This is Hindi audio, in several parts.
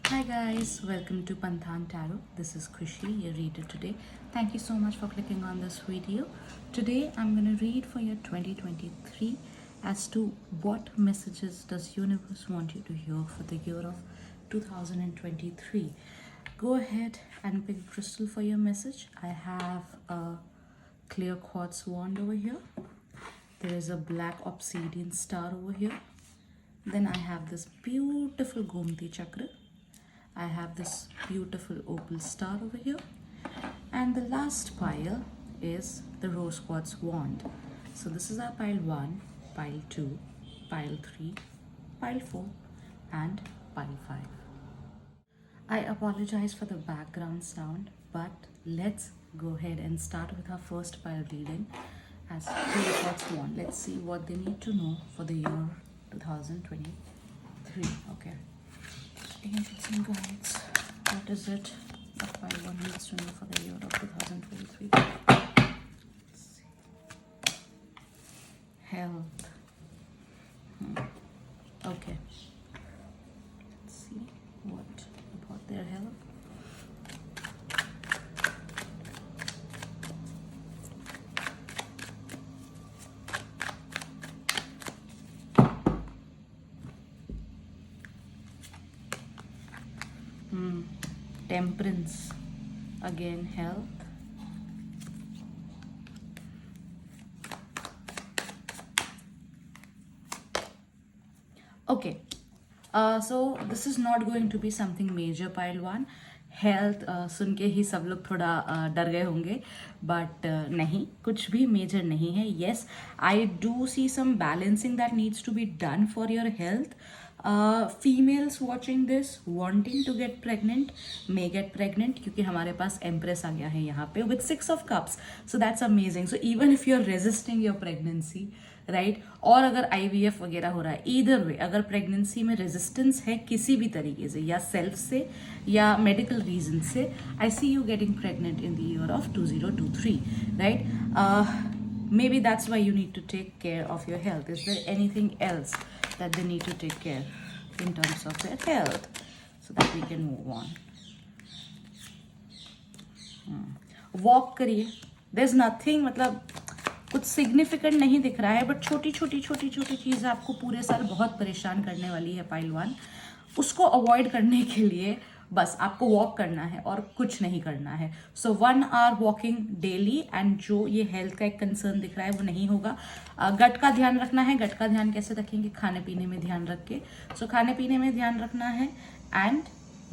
Hi guys, welcome to Panthan Tarot. This is Khushi, your reader today. Thank you so much for clicking on this video. Today I'm going to read for your 2023 as to what messages does universe want you to hear for the year of 2023. Go ahead and pick a crystal for your message. I have a clear quartz wand over here. There is a black obsidian star over here. Then I have this beautiful Gomti chakra. I have this beautiful opal star over here. And the last pile is the rose quartz wand. So this is our pile 1, pile 2, pile 3, pile 4 and pile 5. I apologize for the background sound, but let's go ahead and start with our first pile reading as clear quartz wand. Let's see what they need to know for the year 2023. Okay. Angels and guides, what is it that pile 1 needs to know for the year of 2023? Let's see. Health. Okay. Let's see what about their health. Temperance. Again, health. Okay. So this is not going to be something major, pile 1. Health सुन के ही सब लोग थोड़ा डर गए होंगे, बट नहीं, कुछ भी मेजर नहीं है. Yes, I do see some balancing that needs to be done for your health. Females watching this wanting to get pregnant may get pregnant, क्योंकि हमारे पास एम्प्रेस आ गया है यहाँ पे with 6 of cups. So that's amazing. So even if you are resisting your pregnancy, right, और अगर IVF वगैरह हो रहा है, ईदर वे, अगर प्रेगनेंसी में रेजिस्टेंस है किसी भी तरीके से, या सेल्फ से या मेडिकल रीजन से, I see you getting pregnant in the year of 2023, right. Maybe that's why you need to take care of your health. Is there anything else that they need to take care in terms of their health so that we can move on? Walk करिए. There's nothing, मतलब कुछ सिग्निफिकेंट नहीं दिख रहा है, बट छोटी छोटी छोटी छोटी चीज़ें आपको पूरे साल बहुत परेशान करने वाली है पाइल 1. उसको अवॉइड करने के लिए बस आपको वॉक करना है और कुछ नहीं करना है. सो 1 hour वॉकिंग डेली. एंड जो ये हेल्थ का एक कंसर्न दिख रहा है वो नहीं होगा. गट का ध्यान रखना है. गट का ध्यान कैसे रखेंगे? खाने पीने में ध्यान रख के. सो खाने पीने में ध्यान रखना है and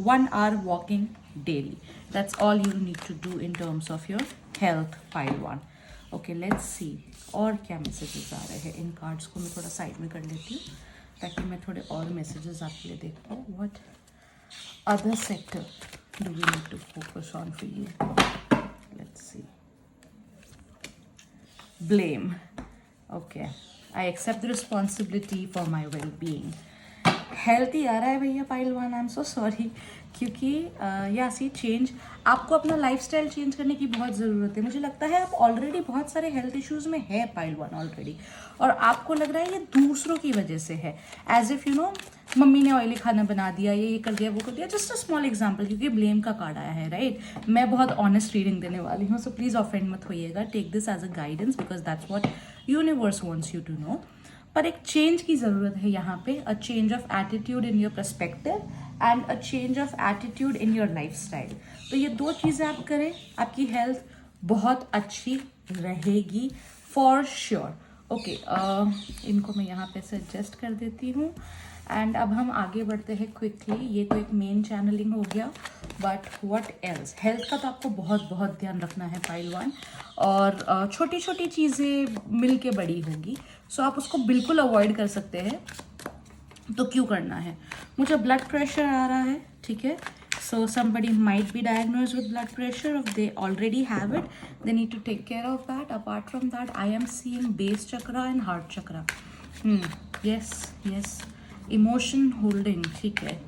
1 hour walking daily. That's all you need to do in terms of your health, pile 1. Okay, let's see और क्या मैसेजेस आ रहे हैं. इन कार्ड्स को मैं थोड़ा साइड में कर लेती हूँ ताकि मैं थोड़े और मैसेजेस आपके लिए देख पाऊँ. What other sector do we need to focus on for you? Let's see. Blame. Okay, I accept the responsibility for my well-being. Healthy आ रहा है भैया pile 1. I am so sorry, क्योंकि या सी चेंज, आपको अपना लाइफस्टाइल चेंज करने की बहुत ज़रूरत है. मुझे लगता है आप ऑलरेडी बहुत सारे हेल्थ इश्यूज़ में है पाइल 1 ऑलरेडी, और आपको लग रहा है ये दूसरों की वजह से है. As if you know, mummy ने ऑयली खाना बना दिया, ये कर दिया, वो कर दिया. जस्ट अ स्मॉल एग्जाम्पल, क्योंकि ब्लेम का कार्ड आया है, राइट. मैं बहुत ऑनेस्ट रीडिंग देने वाली हूँ, सो प्लीज़ ऑफेंड मत होइएगा. Take this as a guidance because that's what universe wants you to know. पर एक चेंज की ज़रूरत है यहाँ पे. A change of attitude in your perspective and a change of attitude in your life style. तो ये 2 चीज़ें आप करें, आपकी हेल्थ बहुत अच्छी रहेगी फॉर श्योर. ओके, इनको मैं यहाँ पे से एडजस्ट कर देती हूँ. एंड अब हम आगे बढ़ते हैं क्विकली. ये तो एक मेन चैनलिंग हो गया, बट व्हाट एल्स. हेल्थ का तो आपको बहुत बहुत ध्यान रखना है पाइल 1, और छोटी छोटी चीज़ें मिल के बड़ी होगी. सो आप उसको बिल्कुल अवॉइड कर सकते हैं. तो क्यों करना है? मुझे ब्लड प्रेशर आ रहा है, ठीक है. सो somebody might be diagnosed with blood pressure. If they already have it, they need to take care of that. Apart from that, I am seeing base chakra and heart chakra. yes. Emotion holding, ठीक है.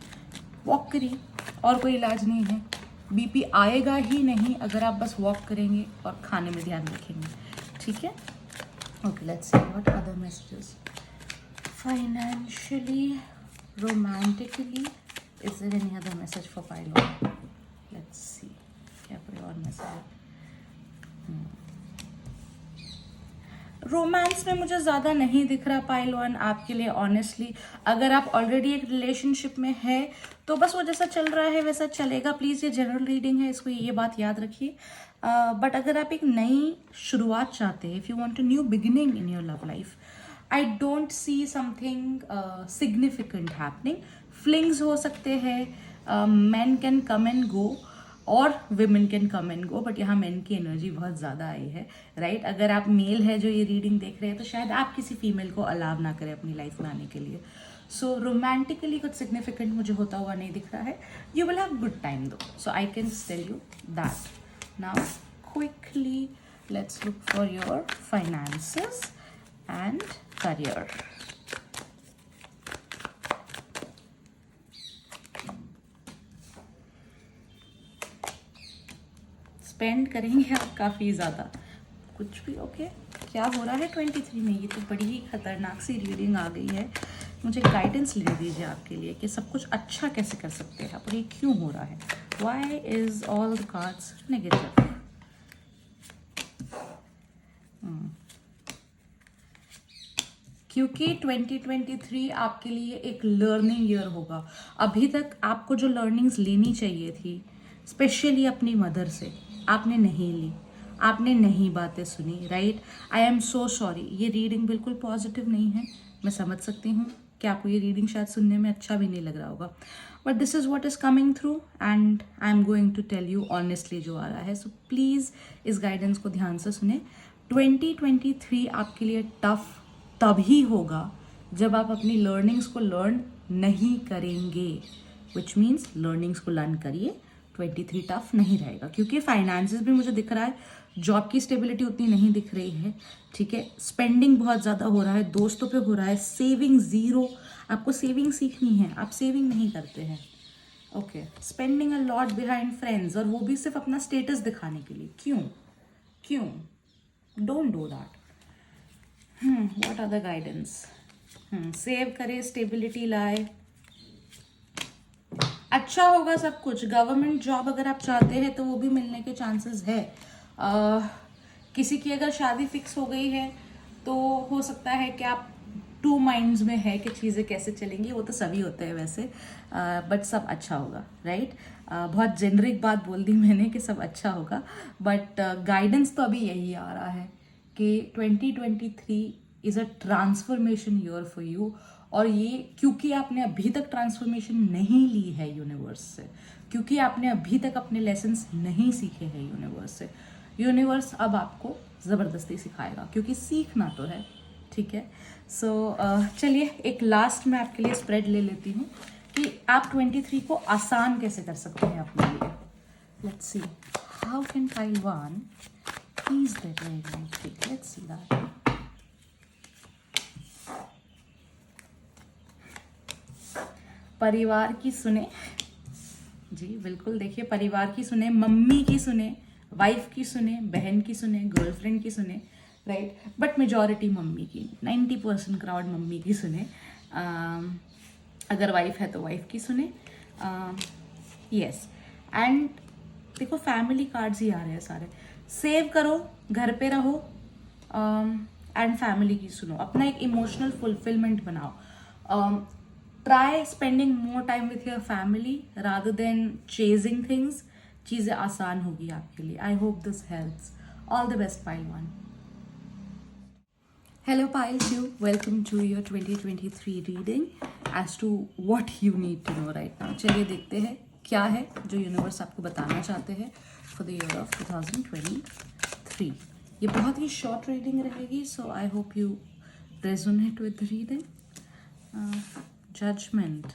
वॉक करिए, और कोई इलाज नहीं है. बीपी आएगा ही नहीं अगर आप बस वॉक करेंगे और खाने में ध्यान रखेंगे, ठीक है. Okay, let's see what other messages. Financially, romantically, Is there any other message for pile 1? Let's see. क्या कोई और मैसेज है? रोमांस में मुझे ज़्यादा नहीं दिख रहा पाइल 1 आपके लिए ऑनेस्टली. अगर आप ऑलरेडी एक रिलेशनशिप में है तो बस वो जैसा चल रहा है वैसा चलेगा. प्लीज़ ये जनरल रीडिंग है, इसको ये बात याद रखिए. बट अगर आप एक नई शुरुआत चाहते हैं, if you want a new beginning in your love life, I don't see something significant happening. Flings हो सकते हैं, man can come and go और women can come and go, but यहाँ मेन की एनर्जी बहुत ज़्यादा आई है, राइट. अगर आप मेल है जो ये रीडिंग देख रहे हैं तो शायद आप किसी फीमेल को अलाव ना करें अपनी लाइफ में आने के लिए. सो रोमांटिकली कुछ सिग्निफिकेंट मुझे होता हुआ नहीं दिख रहा है. You will have good time दो, so I can tell you that. Now quickly let's look for your finances and career. Spend करेंगे आप काफ़ी ज़्यादा कुछ भी. ओके क्या हो रहा है 23 में? ये तो बड़ी ही खतरनाक सी रीडिंग आ गई है. मुझे गाइडेंस ले दीजिए आपके लिए कि सब कुछ अच्छा कैसे कर सकते हैं आप, और ये क्यों हो रहा है. Why is all the cards negative? क्योंकि 2023 आपके लिए एक लर्निंग ईयर होगा. अभी तक आपको जो लर्निंग्स लेनी चाहिए थी, स्पेशली अपनी मदर से, आपने नहीं ली, आपने नहीं बातें सुनी, right. I am so sorry. ये रीडिंग बिल्कुल पॉजिटिव नहीं है. मैं समझ सकती हूँ कि आपको ये रीडिंग शायद सुनने में अच्छा भी नहीं लग रहा होगा, but this is what is coming through and I am going to tell you honestly जो आ रहा है. सो प्लीज़ इस गाइडेंस को ध्यान से सुने. 2023 आपके लिए टफ तभी होगा जब आप अपनी लर्निंग्स को लर्न नहीं करेंगे, विच मीन्स लर्निंग्स को लर्न करिए. 23 टफ नहीं रहेगा, क्योंकि फाइनेंसेस भी मुझे दिख रहा है, जॉब की स्टेबिलिटी उतनी नहीं दिख रही है, ठीक है. स्पेंडिंग बहुत ज़्यादा हो रहा है, दोस्तों पे हो रहा है. Saving zero. आपको सेविंग सीखनी है, आप सेविंग नहीं करते हैं. Okay. Spending a lot behind friends, और वो भी सिर्फ अपना स्टेटस दिखाने के लिए. क्यों? Don't do that. What are the guidance? Save करे, स्टेबिलिटी लाए, अच्छा होगा सब कुछ. गवर्नमेंट जॉब अगर आप चाहते हैं तो वो भी मिलने के चांसेस है. किसी की अगर शादी फिक्स हो गई है तो हो सकता है कि आप 2 माइंड्स में है कि चीज़ें कैसे चलेंगी. वो तो सभी होते हैं वैसे, बट सब अच्छा होगा, राइट. बहुत जेनरिक बात बोल दी मैंने कि सब अच्छा होगा, बट गाइडेंस तो अभी यही आ रहा है कि 2023 is a transformation year for you. और ये क्योंकि आपने अभी तक ट्रांसफॉर्मेशन नहीं ली है यूनिवर्स से, क्योंकि आपने अभी तक अपने लेसन्स नहीं सीखे हैं यूनिवर्स से, यूनिवर्स अब आपको ज़बरदस्ती सिखाएगा, क्योंकि सीखना तो है, ठीक है. सो चलिए एक लास्ट मैं आपके लिए स्प्रेड ले लेती हूँ कि आप 23 को आसान कैसे कर सकते हैं अपने लिए. Let's see how can pile 1 ease that 23. Let's see that. परिवार की सुने जी, बिल्कुल. देखिए परिवार की सुने, मम्मी की सुने, वाइफ की सुने, बहन की सुने, गर्लफ्रेंड की सुने, राइट. बट मेजॉरिटी मम्मी की, 90% क्राउड मम्मी की सुने. अगर वाइफ है तो वाइफ की सुने. यस. एंड देखो फैमिली कार्ड्स ही आ रहे हैं सारे. सेव करो, घर पे रहो, एंड फैमिली की सुनो. अपना एक इमोशनल फुलफिलमेंट बनाओ. Try spending more time with your family rather than chasing things. चीज़ें आसान होगी आपके लिए. I hope this helps. All the best, Pile 1. Hello, Pile 2. Welcome to your 2023 reading as to what you need to know right now. चलिए देखते हैं क्या है जो यूनिवर्स आपको बताना चाहते हैं for the year of 2023. ये बहुत ही शॉर्ट रीडिंग रहेगी, so I hope you resonate with the reading. Judgment.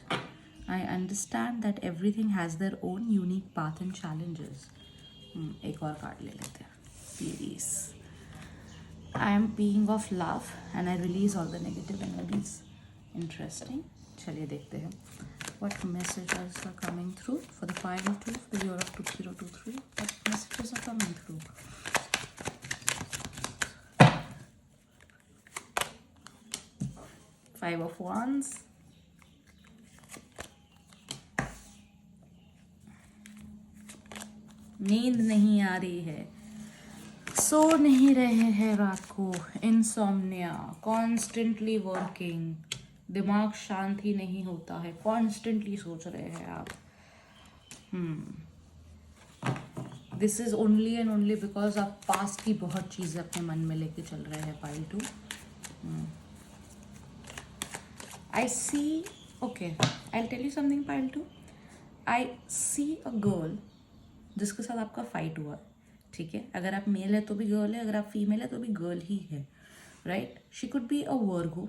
I understand that everything has their own unique path and challenges. एक और कार्ड ले लेते हैं. Please. I am peeing off love and I release all the negative energies. Interesting. चलिए देखते हैं what messages are coming through for the pile 2 for the year of 2023. What messages are coming through? Five of Wands. नींद नहीं आ रही है, सो नहीं रहे हैं रात को, इंसोम्निया, कॉन्स्टेंटली वर्किंग, दिमाग शांत ही नहीं होता है, कॉन्स्टेंटली सोच रहे हैं आप. This is only and only because आप पास्ट की बहुत चीज़ें अपने मन में लेके चल रहे हैं pile 2. I see, okay, I tell you something pile 2. I see a girl जिसके साथ आपका फाइट हुआ, ठीक है. अगर आप मेल है तो भी गर्ल है, अगर आप फीमेल है तो भी गर्ल ही है, right. She could be a Virgo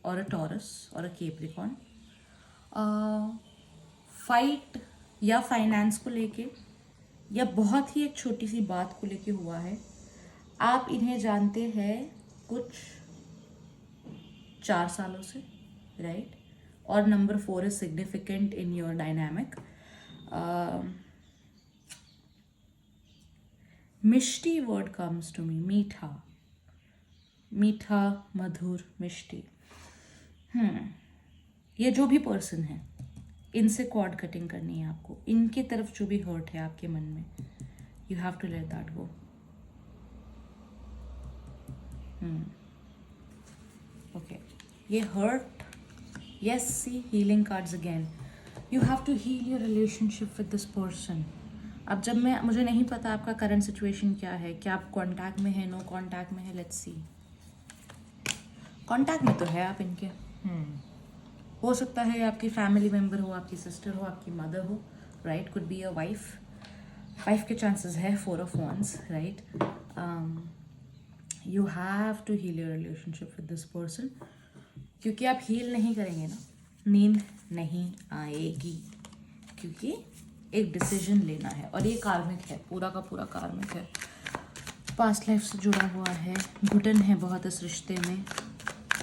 और अ टॉरस और अ केप्रिकॉन. फाइट या फाइनेंस को लेके या बहुत ही एक छोटी सी बात को लेके हुआ है. आप इन्हें जानते हैं कुछ 4 सालों से, राइट. और number 4 is significant in your dynamic. Mishti word comes to me, मीठा, मीठा, मधुर, मिष्टी. ये जो भी पर्सन है, इनसे कॉर्ड कटिंग करनी है आपको. इनकी तरफ जो भी हर्ट है आपके मन में, you have to let that go. Okay, ये hurt, yes, see healing cards again. You have to heal your relationship with this person. अब जब मुझे नहीं पता आपका करंट सिचुएशन क्या है, क्या आप कांटेक्ट में है, नो कांटेक्ट में है. Let's C. कांटेक्ट में तो है आप इनके. हो सकता है आपकी फैमिली मेम्बर हो, आपकी सिस्टर हो, आपकी मदर हो, right. Could be a wife. Wife के चांसेस है 4 of wands, right. You have to heal your relationship with this person. क्योंकि आप हील नहीं करेंगे ना, नींद नहीं आएगी. क्योंकि एक डिसीजन लेना है और ये कार्मिक है, पूरा का पूरा कार्मिक है, पास्ट लाइफ से जुड़ा हुआ है. घुटन है बहुत इस रिश्ते में,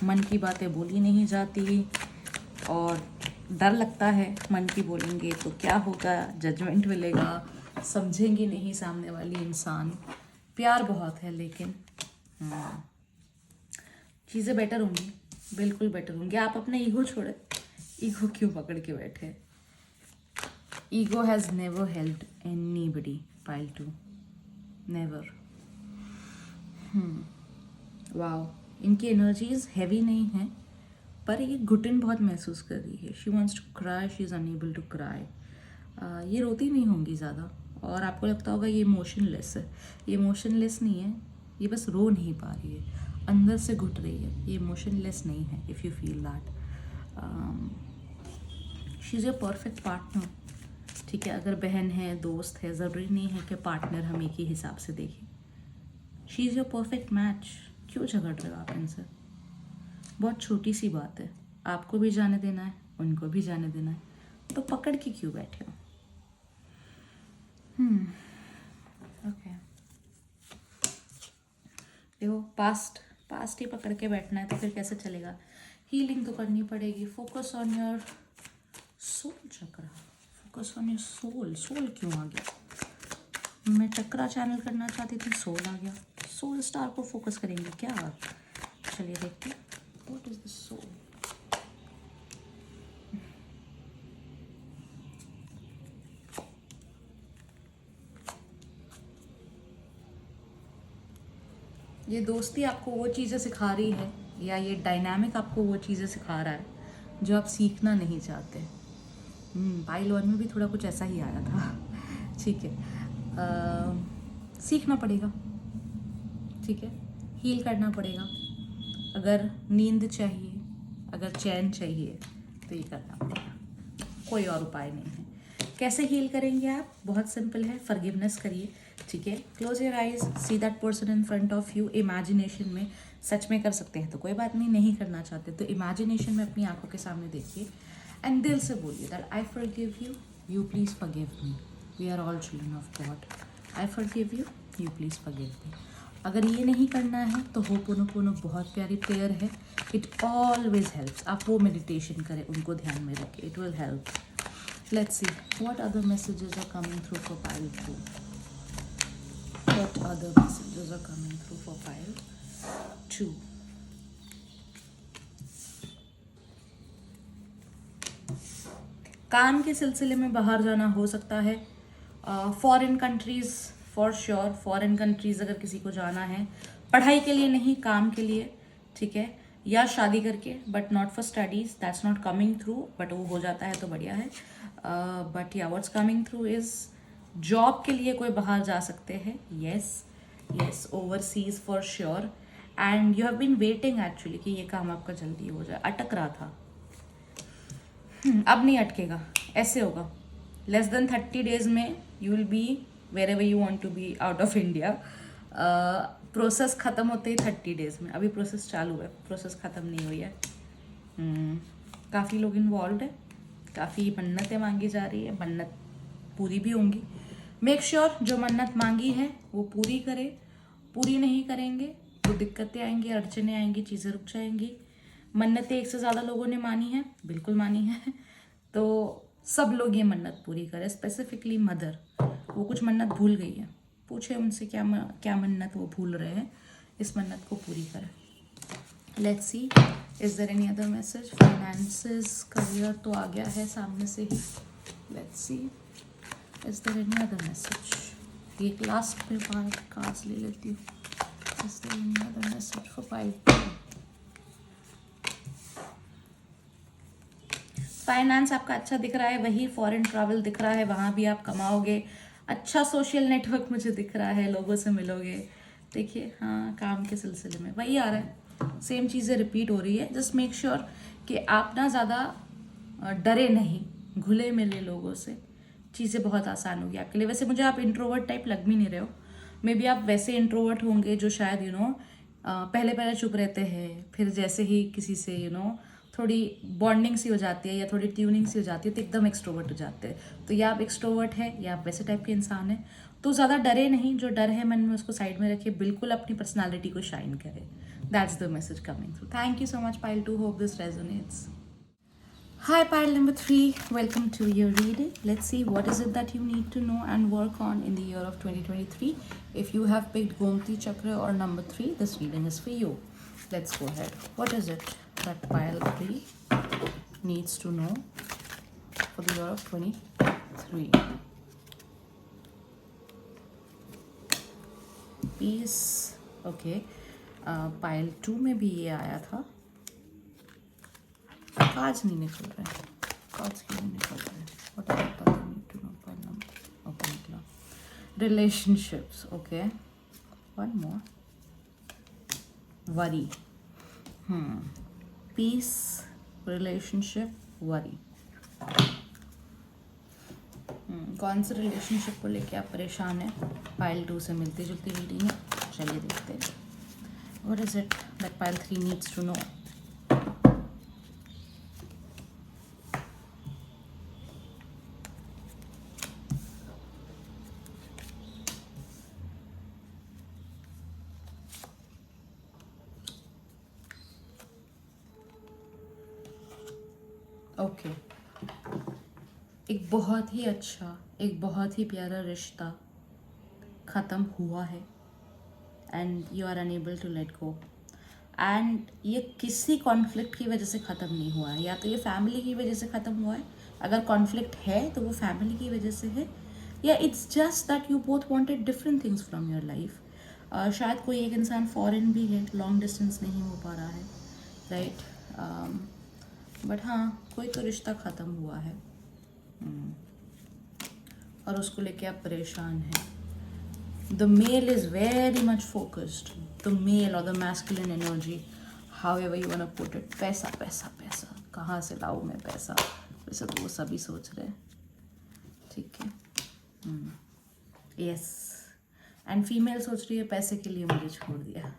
मन की बातें बोली नहीं जाती और डर लगता है मन की बोलेंगे तो क्या होगा, जजमेंट मिलेगा, समझेंगे नहीं सामने वाली इंसान. प्यार बहुत है लेकिन चीज़ें बेटर होंगी, बिल्कुल बेटर होंगी. आप अपने ईगो छोड़े, ईगो क्यों पकड़ के बैठे. Ego has never helped anybody pile 2, never. Wow, इनकी एनर्जीज हैवी नहीं है पर ये घुटन बहुत महसूस कर रही है. She wants to cry, she is unable to cry. ये रोती नहीं होंगी ज़्यादा और आपको लगता होगा ये इमोशनलेस है. ये इमोशनलेस नहीं है, ये बस रो नहीं पा रही है, अंदर से घुट रही है. ये इमोशनलेस नहीं है. If you feel that, she is your perfect partner, ठीक है. अगर बहन है, दोस्त है, ज़रूरी नहीं है कि पार्टनर हम एक ही हिसाब से देखें. She is your perfect match. क्यों झगड़ रहे हो आप इनसे. बहुत छोटी सी बात है, आपको भी जाने देना है, उनको भी जाने देना है, तो पकड़ के क्यों बैठे हो. ओके, देखो, पास्ट ही पकड़ के बैठना है तो फिर कैसे चलेगा. हीलिंग तो करनी पड़ेगी. Focus on your soul chakra, focus on your soul. Soul क्यों आ गया. मैं चक्रा चैनल करना चाहती थी, सोल आ गया. सोल स्टार को फोकस करेंगे क्या आप. चलिए देखते हैं. What is the soul. ये दोस्ती आपको वो चीज़ें सिखा रही है या ये डायनामिक आपको वो चीज़ें सिखा रहा है जो आप सीखना नहीं चाहते. पाइल 1 में भी थोड़ा कुछ ऐसा ही आया था. ठीक है, सीखना पड़ेगा, ठीक है. हील करना पड़ेगा. अगर नींद चाहिए, अगर चैन चाहिए तो ये करना पड़ेगा. कोई और उपाय नहीं है. कैसे हील करेंगे आप. बहुत सिंपल है, फॉरगिवनेस करिए, ठीक है. Close your eyes, see that person in front of you. Imagination में, सच में कर सकते हैं तो कोई बात नहीं, नहीं करना चाहते तो इमेजिनेशन में अपनी आंखों के सामने देखिए एंड दिल से बोलिए that I forgive you, you please forgive me. We are all children of God. I forgive you, you please forgive me. अगर ये नहीं करना है तो होपोनोपोनो बहुत प्यारी प्रेयर है. It always helps. आप वो मेडिटेशन करें, उनको ध्यान में रखें, it will help. Let's see what other messages are coming through for pile 2. What other messages are coming through for pile 2. काम के सिलसिले में बाहर जाना हो सकता है foreign countries for sure, foreign countries अगर किसी को जाना है, पढ़ाई के लिए नहीं, काम के लिए, ठीक है, या शादी करके, but not for studies, that's not coming through, but वो हो जाता है तो बढ़िया है। बट या what's coming through is job के लिए कोई बाहर जा सकते हैं, yes, overseas for sure. And you have been waiting actually कि ये काम आपका जल्दी हो जाए, अटक रहा था। अब नहीं अटकेगा, ऐसे होगा, लेस देन 30 डेज में you will be wherever you want to be out of India. Process ख़त्म होते ही 30 डेज में, अभी प्रोसेस चालू है, प्रोसेस ख़त्म नहीं हुई है। काफ़ी लोग इन्वॉल्व है, काफ़ी मन्नतें मांगी जा रही है, मन्नत पूरी भी होंगी। मेक श्योर जो मन्नत मांगी है वो पूरी करे, पूरी नहीं करेंगे तो दिक्कतें आएंगी, अड़चने आएंगी, चीज़ें रुक जाएंगी। मन्नतें एक से ज़्यादा लोगों ने मानी है, बिल्कुल मानी है, तो सब लोग ये मन्नत पूरी करें, स्पेसिफिकली मदर, वो कुछ मन्नत भूल गई है, पूछे उनसे क्या मन्नत वो भूल रहे हैं, इस मन्नत को पूरी करें। Let's see is there any other message. Finances, career तो आ गया है सामने से ही। Let's see is there any other message. एक लास्ट में बार कार्ड्स ले लेती हूँ। Is there any other message for pile? Finance आपका अच्छा दिख रहा है, वही फॉरेन ट्रैवल दिख रहा है, वहाँ भी आप कमाओगे, अच्छा सोशल नेटवर्क मुझे दिख रहा है, लोगों से मिलोगे। देखिए हाँ, काम के सिलसिले में वही आ रहा है, सेम चीज़ें रिपीट हो रही है। जस्ट मेक श्योर कि आप ना ज़्यादा डरे नहीं, घुले मिले लोगों से, चीज़ें बहुत आसान होगी आपके लिए। वैसे मुझे आप इंट्रोवर्ट टाइप लग भी नहीं रहे हो, मे बी आप वैसे इंट्रोवर्ट होंगे जो शायद पहले चुप रहते हैं, फिर जैसे ही किसी से थोड़ी बॉन्डिंग सी हो जाती है या थोड़ी ट्यूनिंग सी हो जाती है तो एकदम एक्सट्रोवर्ट हो जाते हैं। तो या आप एक्सट्रोवर्ट है या आप वैसे टाइप के इंसान हैं, तो ज़्यादा डरे नहीं, जो डर है मन में उसको साइड में रखिए, बिल्कुल अपनी पर्सनालिटी को शाइन करें। That's the message coming through. Thank you so much pile 2, hope this resonates. Hi pile number 3, welcome to your reading. Let's see what is it that you need to know and work on in the year of 2023. If you have picked Gomti Chakra or number 3, this reading is for you. Let's go ahead. What is it that pile 3 needs to know for the year of 23? Peace. Okay. Pile 2 में भी ये आया था। कार्ड्स नहीं निकल रहे हैं, कार्ड्स क्यों नहीं निकल रहे हैं? What is it that you need to know pile number? Okay, निकला। Relationships, okay, one more, worry, peace, relationship, worry. कौन से रिलेशनशिप को लेके आप परेशान हैं? पाइल 2 से मिलती जुलती रीडिंग है, चलिए देखते हैं। What is it that pile 3 needs to know? Okay, एक बहुत ही अच्छा, एक बहुत ही प्यारा रिश्ता ख़त्म हुआ है and you are unable to let go. And ये किसी कॉन्फ्लिक्ट की वजह से ख़त्म नहीं हुआ है, या तो ये फैमिली की वजह से ख़त्म हुआ है, अगर कॉन्फ्लिक्ट है तो वो फैमिली की वजह से है, या it's just that you both wanted different things from your life. शायद कोई एक इंसान फॉरेन भी है, लॉन्ग डिस्टेंस नहीं हो पा रहा है, राइट? बट हाँ, कोई तो रिश्ता ख़त्म हुआ है और उसको लेके आप परेशान हैं। The male is very much focused, the male और the masculine energy, however you want to put it. पैसा पैसा पैसा, कहाँ से लाऊं मैं पैसा? वैसे तो वो सभी सोच रहे हैं, ठीक है। यस, एंड फीमेल सोच रही है पैसे के लिए मुझे छोड़ दिया।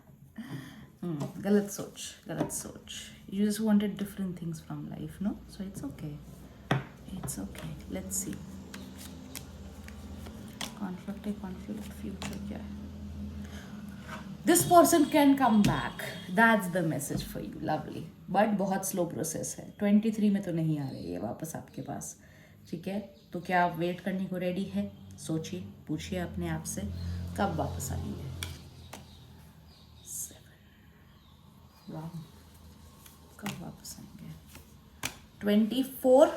गलत सोच, गलत सोच। You just wanted different things from life, no? So it's okay. It's okay. Let's see. Conflict, future क्या है? This person can come back. That's the message for you. Lovely. But बहुत slow process है. 23 में तो नहीं आ रही है वापस आपके पास, ठीक है? तो क्या आप वेट करने को रेडी है? सोचिए, पूछिए अपने आप से, कब वापस आएंगे? 7. वाह, कब वापस आएंगे? 24,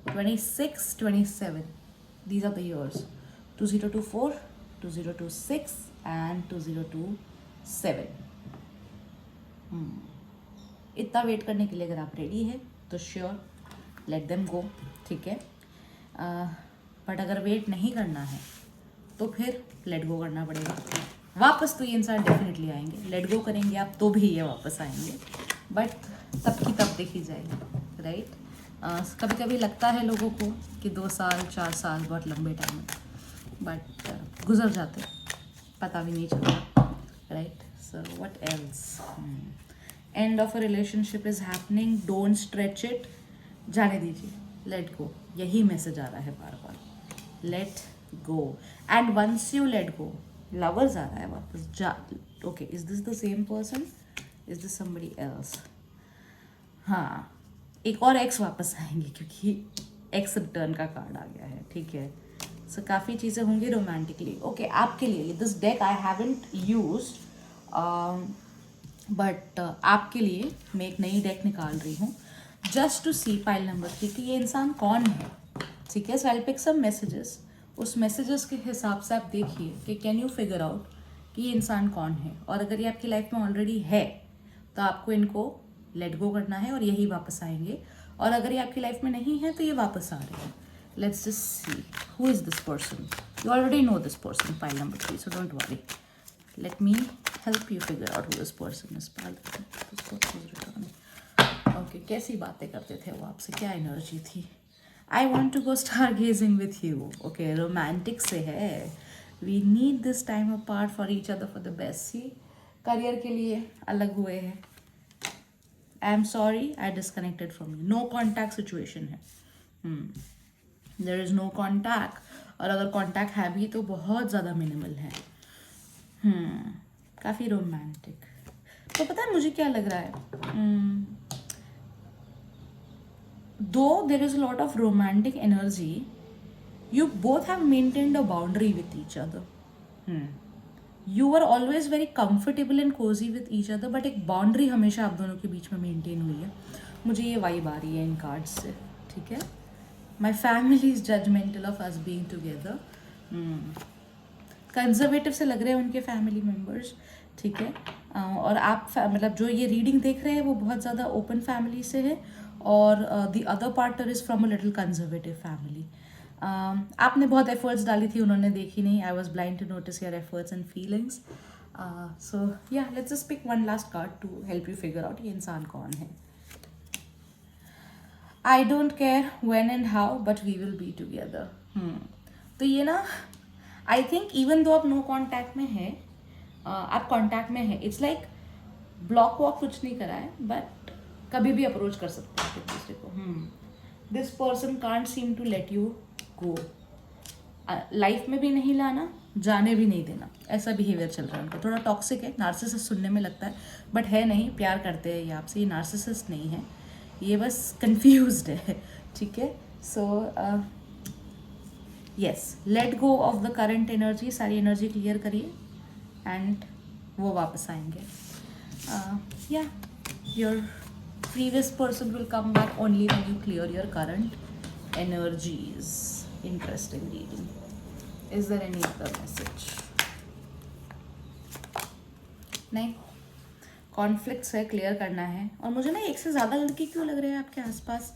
26, 27, these are the years. 2024, 2026 and 2027. इतना वेट करने के लिए अगर आप रेडी है तो श्योर लेट देम गो, ठीक है. बट अगर वेट नहीं करना है तो फिर लेट गो करना पड़ेगा. वापस तो ये इंसान डेफिनेटली आएंगे, लेट गो करेंगे आप तो भी ये वापस आएंगे, बट तब की तब देखी जाएगी, राइट. कभी कभी लगता है लोगों को कि 2 साल 4 साल बहुत लंबे टाइम है, बट गुजर जाते, पता भी नहीं चलता, right. So what else. End of a relationship is happening, don't stretch it, जाने दीजिए, लेट गो. यही मैसेज आ रहा है बार बार, let go. And once you let go, lovers आ रहा है वापस. जा okay, is this the same person, is this somebody else. हाँ, एक और एक्स वापस आएंगे क्योंकि एक्स रिटर्न का कार्ड आ गया है, ठीक है. सो काफ़ी चीज़ें होंगी रोमांटिकली. ओके, आपके लिए this deck I haven't used, but आपके लिए मैं एक नई डेक निकाल रही हूँ just to see pile number 3 कि ये इंसान कौन है, ठीक है. So I pick some messages. उस मैसेजेस के हिसाब से आप देखिए कि कैन यू फिगर आउट कि ये इंसान कौन है. और अगर ये आपकी लाइफ में ऑलरेडी है तो आपको इनको लेट गो करना है और यही वापस आएंगे. और अगर ये आपकी लाइफ में नहीं है तो ये वापस आ रहे हैं. Let's just see who is this person. You already know this person, pile number 3, so don't worry. Let me help you figure out who this person is. Okay, कैसी बातें करते थे वो आपसे, क्या एनर्जी थी. I want to go star gazing with you. Okay, romantic से है. We need this time apart for each other for the best. See, career के लिए अलग हुए हैं. I am sorry, I disconnected from you. No contact situation है. देयर इज नो कॉन्टैक्ट, और अगर कॉन्टैक्ट है भी तो बहुत ज़्यादा मिनिमल है. काफ़ी रोमांटिक. तो पता है मुझे क्या लग रहा है, though there is a lot of romantic energy, you both have maintained a boundary with each other. You were always very comfortable and cozy with each other, but एक boundary हमेशा आप दोनों के बीच में maintain हुई है. मुझे ये वाइब आ रही है इन कार्ड्स से, ठीक है. My family is judgmental of us being together. Conservative से लग रहे हैं उनके फैमिली मेम्बर्स, ठीक है. और आप मतलब जो ये रीडिंग देख रहे हैं वो बहुत ज़्यादा ओपन फैमिली से है, और the other partner is from a little conservative family. आपने बहुत एफर्ट्स डाली थी, उन्होंने देखी नहीं. I was blind to notice your efforts and feelings. So yeah, let's just pick one last card to help you figure out ये इंसान कौन है. I don't care when and how but we will be together. तो ये ना, आई थिंक इवन दो आप नो कॉन्टैक्ट में है, आप कॉन्टैक्ट में है, इट्स लाइक ब्लॉक वॉक कुछ नहीं करा है, बट कभी भी अप्रोच कर सकते हैं एक दूसरे को. This person can't seem to let you go. Life में भी नहीं लाना, जाने भी नहीं देना, ऐसा बिहेवियर चल रहा है उनका. थोड़ा टॉक्सिक है, नार्सिसिस्ट सुनने में लगता है, बट है नहीं. प्यार करते हैं ये आपसे, ये नार्सिसिस्ट नहीं है, ये बस कंफ्यूज्ड है, ठीक है. So yes, let go of the current energy. सारी एनर्जी क्लियर करिए एंड वो वापस आएंगे. या, your previous person will come back only when you clear your current energies. Interesting reading. Is there any other message? नहीं, कॉन्फ्लिक्ट्स है, क्लियर करना है. और मुझे ना एक से ज़्यादा लड़की क्यों लग रहे हैं आपके आसपास.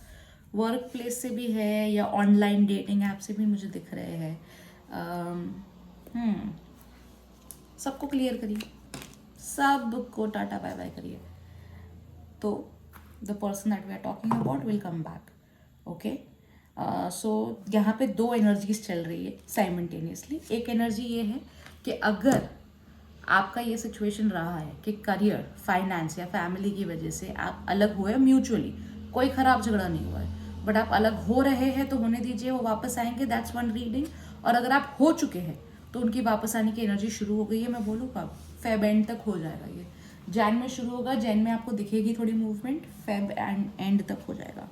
वर्क प्लेस से भी है या ऑनलाइन डेटिंग ऐप से भी मुझे दिख रहे हैं. सबको क्लियर करिए, सबको टाटा बाय बाय करिए. तो the person that we are talking about will come back. Okay, so यहाँ पे 2 एनर्जीज चल रही है साइमल्टेनियसली. एक एनर्जी ये है कि अगर आपका ये सिचुएशन रहा है कि करियर, फाइनेंस या फैमिली की वजह से आप अलग हुए म्यूचुअली, कोई ख़राब झगड़ा नहीं हुआ है, बट आप अलग हो रहे हैं तो होने दीजिए, वो वापस आएंगे. That's one reading. और अगर आप हो चुके हैं तो उनकी वापस आने की एनर्जी शुरू हो गई है. मैं बोलूँ कब, फेब एंड तक हो जाएगा. ये जैन में शुरू होगा, जैन में आपको दिखेगी थोड़ी मूवमेंट, फेब एंड तक हो जाएगा.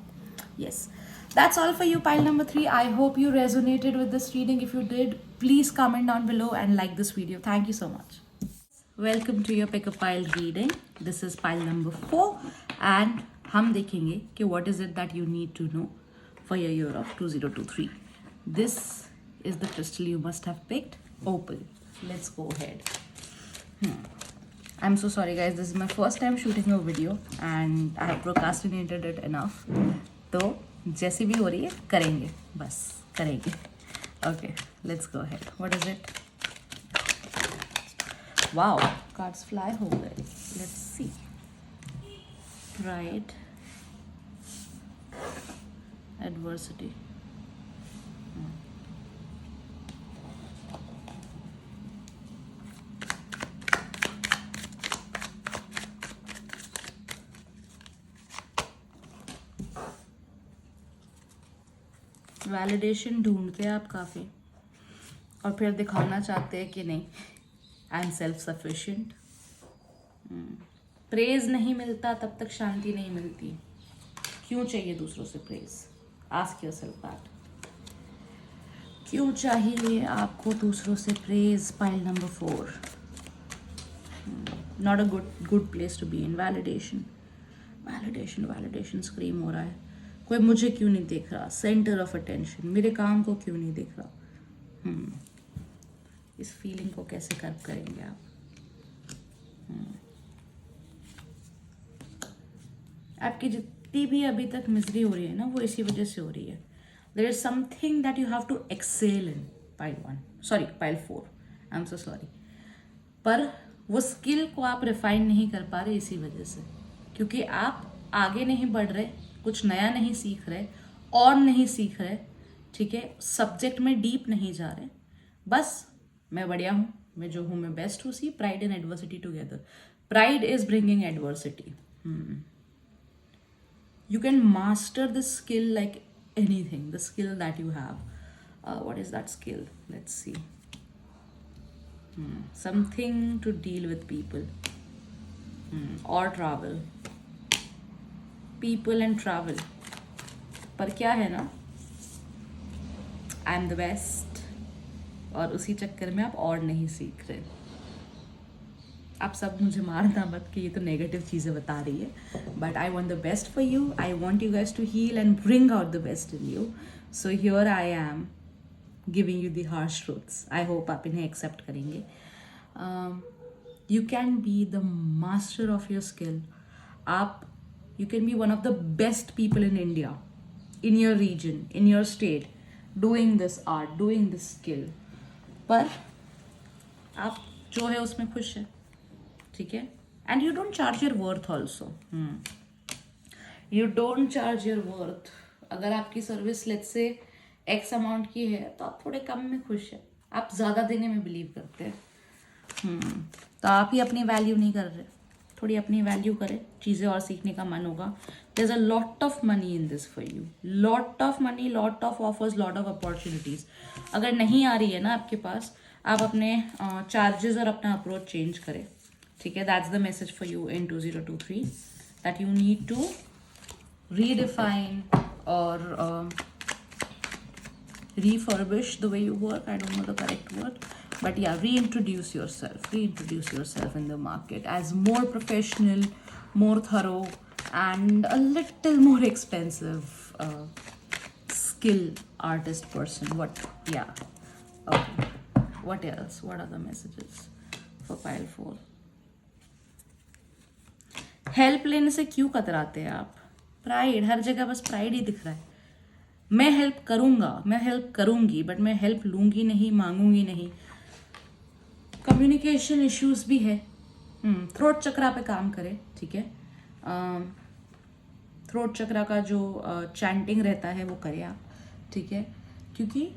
Yes, that's all for you, pile number 3. I hope you resonated with this reading. If you did, please comment down below and like this video. Thank you so much. Welcome to your pick a pile reading. This is pile number 4 and हम देखेंगे कि what is it that you need to know for your year of 2023. This is the crystal you must have picked? Opal. Let's go ahead. I'm so sorry guys, this is my first time shooting a video and I have procrastinated it enough. तो जैसी भी हो रही है करेंगे, बस करेंगे. Okay, let's go ahead. What is it? Wow, cards fly हो गए. Let's see. Pride. Adversity. Validation ढूंढते हैं आप काफ़ी और फिर दिखाना चाहते हैं कि नहीं I am self sufficient. Praise नहीं मिलता तब तक शांति नहीं मिलती. क्यों चाहिए दूसरों से प्रेज? Ask yourself that. क्यों चाहिए आपको दूसरों से praise? Pile number 4. Not a good place to be in. Validation scream हो रहा है. कोई मुझे क्यों नहीं देख रहा? Centre of attention. मेरे काम को क्यों नहीं देख रहा? इस फीलिंग को कैसे कर्व करेंगे आप? आपकी जितनी भी अभी तक मिजरी हो रही है ना, वो इसी वजह से हो रही है. There is something that you have to excel in. Pile 4. I am so sorry. पर वो स्किल को आप रिफाइन नहीं कर पा रहे इसी वजह से, क्योंकि आप आगे नहीं बढ़ रहे, कुछ नया नहीं सीख रहे और नहीं सीख रहे. ठीक है, सब्जेक्ट में डीप नहीं जा रहे. बस मैं बढ़िया हूँ, मैं जो हूँ मैं बेस्ट हूँ. See, pride and adversity together. Pride is bringing adversity. You can master the skill like anything, the skill that you have. What is that skill? Let's see. Something to deal with people or travel. People and travel. पर क्या है ना, I am the best और उसी चक्कर में आप और नहीं सीख रहे. आप सब मुझे मारना मत कि ये तो नेगेटिव चीज़ें बता रही है, but I want the best for you. I want you guys to heal and bring out the best in you. So here I am giving you the harsh truths. I hope आप इन्हें एक्सेप्ट करेंगे. You can be the master of your skill. You can be one of the best people in India, in your region, in your state, doing this art, doing this skill. पर आप जो है उसमें खुश है. ठीक है, and you don't charge your worth also. You don't charge your worth. अगर आपकी service let's say x amount की है तो आप थोड़े कम में खुश है. आप ज़्यादा देने में बिलीव करते हैं. तो आप ही अपनी वैल्यू नहीं कर रहे. थोड़ी अपनी वैल्यू करें, चीज़ें और सीखने का मन होगा. There is a lot of money in this for you. Lot of money, lot of offers, lot of opportunities. अगर नहीं आ रही है ना आपके पास, आप अपने चार्जेस और अपना अप्रोच चेंज करें. ठीक है, that's the message for you in 2023, that you need to redefine और refurbish the way you work. I don't know the correct word, but yeah, reintroduce yourself in the market as more professional, more thorough, and a little more expensive skill artist person. Okay, what else? What are the messages for pile 4? Help लेने से क्यों कतराते हैं आप? प्राइड, हर जगह बस प्राइड ही दिख रहा है. मैं हेल्प करूँगा, मैं हेल्प करूँगी, बट मैं हेल्प लूँगी नहीं, मांगूंगी नहीं. कम्युनिकेशन इश्यूज भी है. थ्रोट चक्रा पे काम करें. ठीक है, थ्रोट चक्रा का जो चैंटिंग रहता है वो करें आप. ठीक है, क्योंकि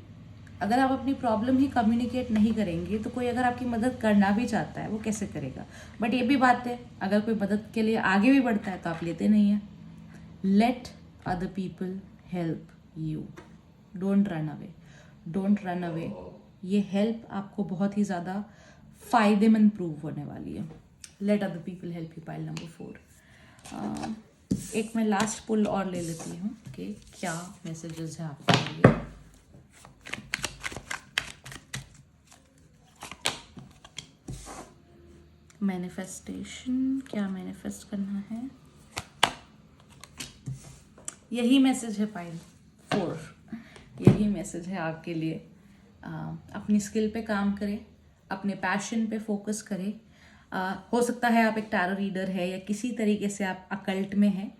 अगर आप अपनी प्रॉब्लम ही कम्युनिकेट नहीं करेंगे तो कोई अगर आपकी मदद करना भी चाहता है वो कैसे करेगा? बट ये भी बात है, अगर कोई मदद के लिए आगे भी बढ़ता है तो आप लेते नहीं हैं. Let other people help you. Don't run away. ये हेल्प आपको बहुत ही ज़्यादा फायदेमंद प्रूव होने वाली है. Let other people help you. Pile number 4. एक मैं लास्ट पुल और ले लेती हूँ कि क्या मैसेजेस है आपके लिए. मैनिफेस्टेशन, क्या मैनिफेस्ट करना है? यही मैसेज है पाइल 4, यही मैसेज है आपके लिए. अपनी स्किल पे काम करें, अपने पैशन पे फोकस करें। हो सकता है आप एक टैरो रीडर है या किसी तरीके से आप अकल्ट में हैं,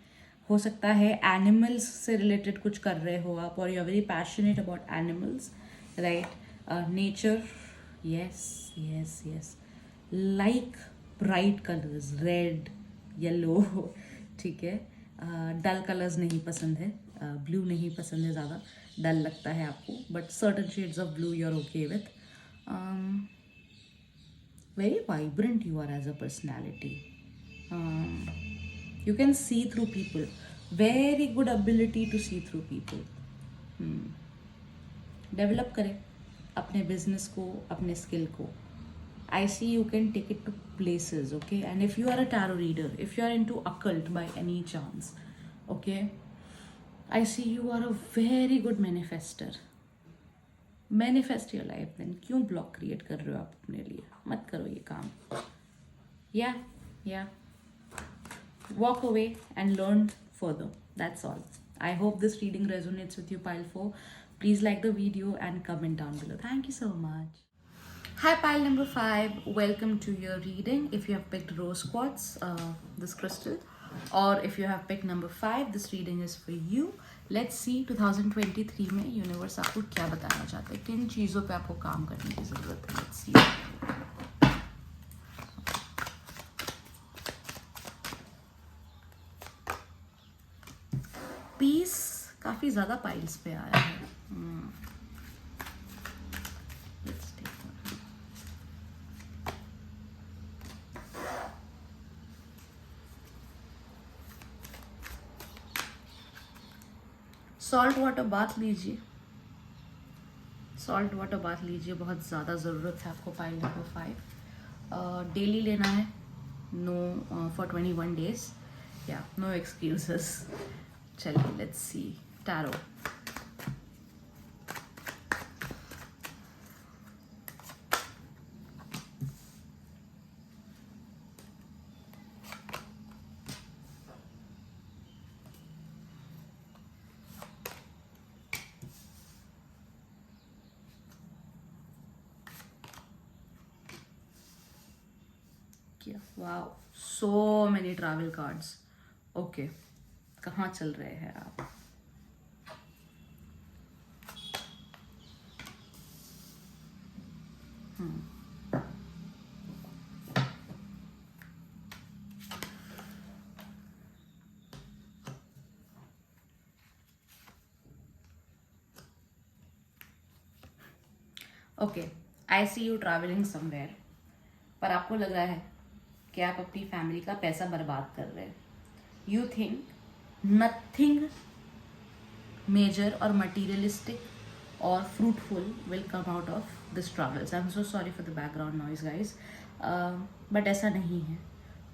हो सकता है एनिमल्स से रिलेटेड कुछ कर रहे हो आप, और you are very passionate about animals, right, nature, yes yes yes, like bright colours, red, yellow, ठीक है, डल कलर्स नहीं पसंद है, ब्लू नहीं पसंद है, ज़्यादा डल लगता है आपको, but certain shades of blue you are okay with. very vibrant you are as a personality. You can see through people, very good ability to see through people. Develop करें अपने business को, अपने skill को. I see you can take it to places, okay? And if you are a tarot reader, if you are into occult by any chance, okay, I see you are a very good manifester. Manifest your life then. क्यों ब्लॉक क्रिएट कर रहे हो आप अपने लिए? मत करो ये काम। या walk away and learn further, that's all. I hope this reading resonates with you pile 4. Please like the video and comment down below. Thank you so much. Hi pile number 5, welcome to your reading. If you have picked rose quartz, this crystal, or if you have picked number 5, this reading is for you. Let's see 2023 में यूनिवर्स आपको क्या बताना चाहते हैं, किन चीज़ों पे आपको काम करने की ज़रूरत है. Let's see. पीस काफ़ी ज़्यादा पाइल्स पे आया है. सॉल्ट वाटर बाथ लीजिए, सॉल्ट वाटर बाथ लीजिए, बहुत ज़्यादा ज़रूरत है आपको पाइल नंबर 5. डेली लेना है, नो फॉर 21 days, या नो एक्सक्यूजेस. चलिए let's see tarot. Wow, so many travel cards. Okay, कहाँ चल रहे हैं आप? Okay, I see you travelling somewhere. पर आपको लग रहा है कि आप अपनी फैमिली का पैसा बर्बाद कर रहे हैं. यू थिंक नथिंग मेजर और मटीरियलिस्टिक और fruitful will come out of this travels. I am so sorry for the background noise guys, but ऐसा नहीं है.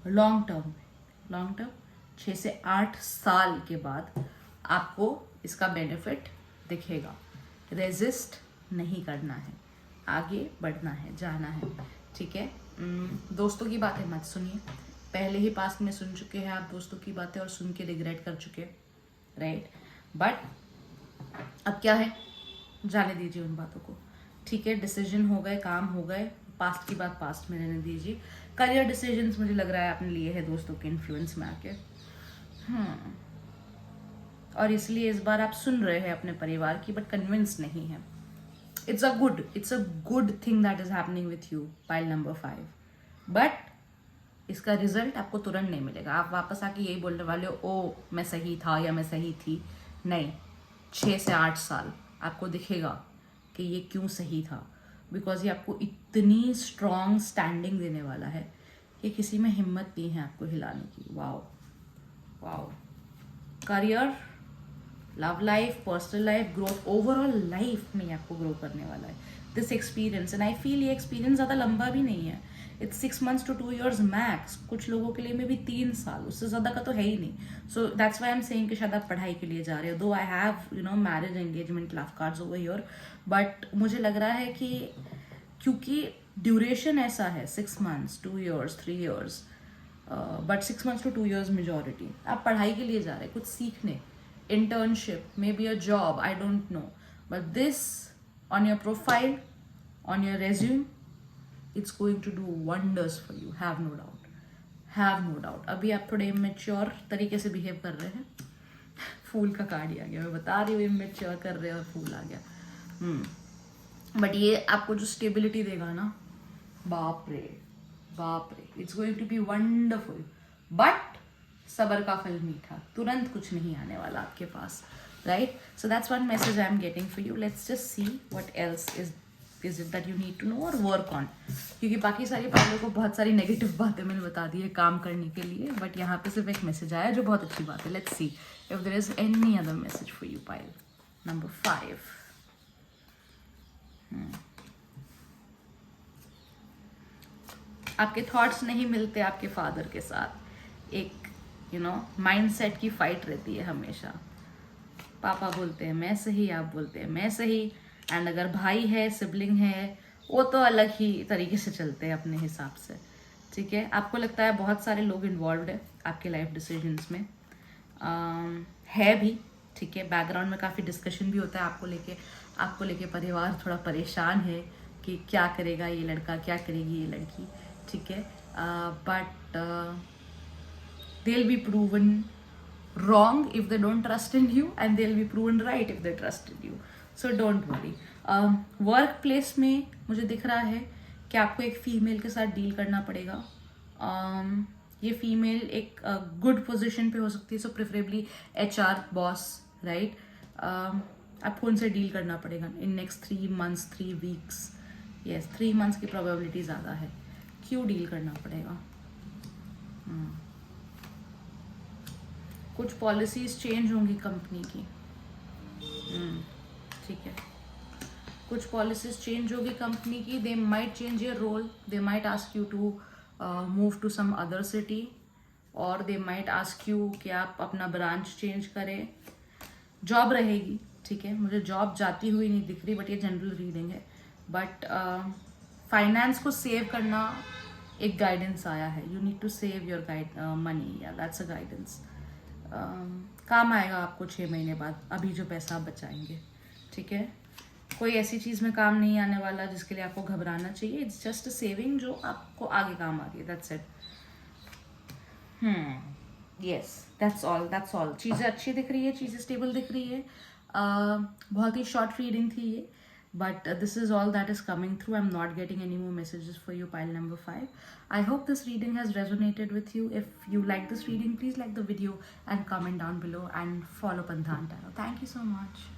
लॉन्ग टर्म 6 से 8 साल के बाद आपको इसका बेनिफिट दिखेगा. रेजिस्ट नहीं करना है, आगे बढ़ना है, जाना है, ठीक है. दोस्तों की बातें मत सुनिए. पहले ही पास्ट में सुन चुके हैं आप दोस्तों की बातें और सुन के रिग्रेट कर चुके, राइट. बट अब क्या है, जाने दीजिए उन बातों को, ठीक है. डिसीजन हो गए, काम हो गए, पास्ट की बात पास्ट में रहने दीजिए. करियर डिसीजंस मुझे लग रहा है आपने लिए है दोस्तों के इन्फ्लुएंस में आके. और इसलिए इस बार आप सुन रहे हैं अपने परिवार की, बट कन्विंस नहीं है. It's a good thing that is happening with you, pile number 5. But इसका रिजल्ट आपको तुरंत नहीं मिलेगा. आप वापस आके यही बोलने वाले हो, ओ मैं सही था या मैं सही थी. नहीं, 6 से 8 साल आपको दिखेगा कि ये क्यों सही था. बिकॉज ये आपको इतनी स्ट्रॉन्ग स्टैंडिंग देने वाला है कि किसी में हिम्मत नहीं है आपको हिलाने की. Wow. Career, love life, personal life, growth, overall life में आपको ग्रो करने वाला है this experience. And I feel ये एक्सपीरियंस ज़्यादा लंबा भी नहीं है. It's 6 months to 2 years max. कुछ लोगों के लिए में भी 3 साल, उससे ज़्यादा का तो है ही नहीं. So that's why I am saying कि शायद आप पढ़ाई के लिए जा रहे हो. दो I have marriage, engagement, love cards over here, but मुझे लग रहा है कि क्योंकि ड्यूरेशन ऐसा है 6 months, 2 years, 3 years, but 6 months to 2 years majority. आप पढ़ाई के लिए जा रहे हैं, कुछ सीखने, internship, maybe a job, I don't know, but this on your profile, on your resume, it's going to do wonders for you, have no doubt. Have no doubt. अभी आप थोड़े इमेच्योर तरीके से बिहेव कर रहे हैं. फूल का कार्ड ही आ गया. मैं बता रही हूँ इमेच्योर कर रहे हैं और फूल आ गया. बट ये आपको जो स्टेबिलिटी देगा ना, बाप रे बाप रे, it's going to be wonderful. But सबर का फल मीठा, तुरंत कुछ नहीं आने वाला आपके पास, right? So that's one message I am getting for you. Let's just see what else is it that you need to know और वर्क ऑन. क्योंकि बाकी सारी पाइलों को बहुत सारी नेगेटिव बातें मैंने बता दी है काम करने के लिए, बट यहाँ पे सिर्फ एक मैसेज आया जो बहुत अच्छी बात है. Let's see if there is any other message for you pile number 5. आपके थॉट्स नहीं मिलते आपके फादर के साथ. एक माइंडसेट की फाइट रहती है हमेशा. पापा बोलते हैं मैं सही, आप बोलते हैं मैं सही. एंड अगर भाई है, सिबलिंग है, वो तो अलग ही तरीके से चलते हैं अपने हिसाब से. ठीक है, आपको लगता है बहुत सारे लोग इन्वॉल्व है आपके लाइफ डिसीजंस में, है भी. ठीक है, बैकग्राउंड में काफ़ी डिस्कशन भी होता है आपको लेके परिवार थोड़ा परेशान है कि क्या करेगा ये लड़का, क्या करेगी ये लड़की. ठीक है, but they'll be proven wrong if they don't trust in you and they'll be proven right if they trust in you. So don't worry. Work place में मुझे दिख रहा है कि आपको एक फीमेल के साथ डील करना पड़ेगा. ये फीमेल एक गुड पोजीशन पे हो सकती है, सो प्रेफरेबली HR बॉस, राइट? आपको उनसे डील करना पड़ेगा in next 3 months 3 weeks. Yes, 3 months की प्रोबेबिलिटी ज़्यादा है. क्यों डील करना पड़ेगा? कुछ पॉलिसीज चेंज होंगी कंपनी की. ठीक है, कुछ पॉलिसीज चेंज होगी कंपनी की. They might change your role, they might ask you to move to some other city, और दे माइट आस्क यू कि आप अपना ब्रांच चेंज करें. जॉब रहेगी. ठीक है, मुझे जॉब जाती हुई नहीं दिख रही, बट ये जनरल रीडिंग है. बट फाइनेंस को सेव करना एक गाइडेंस आया है. You need to save your money. या दैट्स अ गाइडेंस. काम आएगा आपको 6 महीने बाद, अभी जो पैसा आप बचाएंगे. ठीक है, कोई ऐसी चीज़ में काम नहीं आने वाला जिसके लिए आपको घबराना चाहिए. इट्स जस्ट अ सेविंग जो आपको आगे काम आ गई. That's it. Yes, that's all. चीज़ें अच्छी दिख रही है, चीज़ें स्टेबल दिख रही है. बहुत ही शॉर्ट रीडिंग थी ये, but this is all that is coming through. I'm not getting any more messages for you, pile number 5. I hope this reading has resonated with you. If you like this reading, please like the video and comment down below and follow Bandhan Tarot. Thank you so much.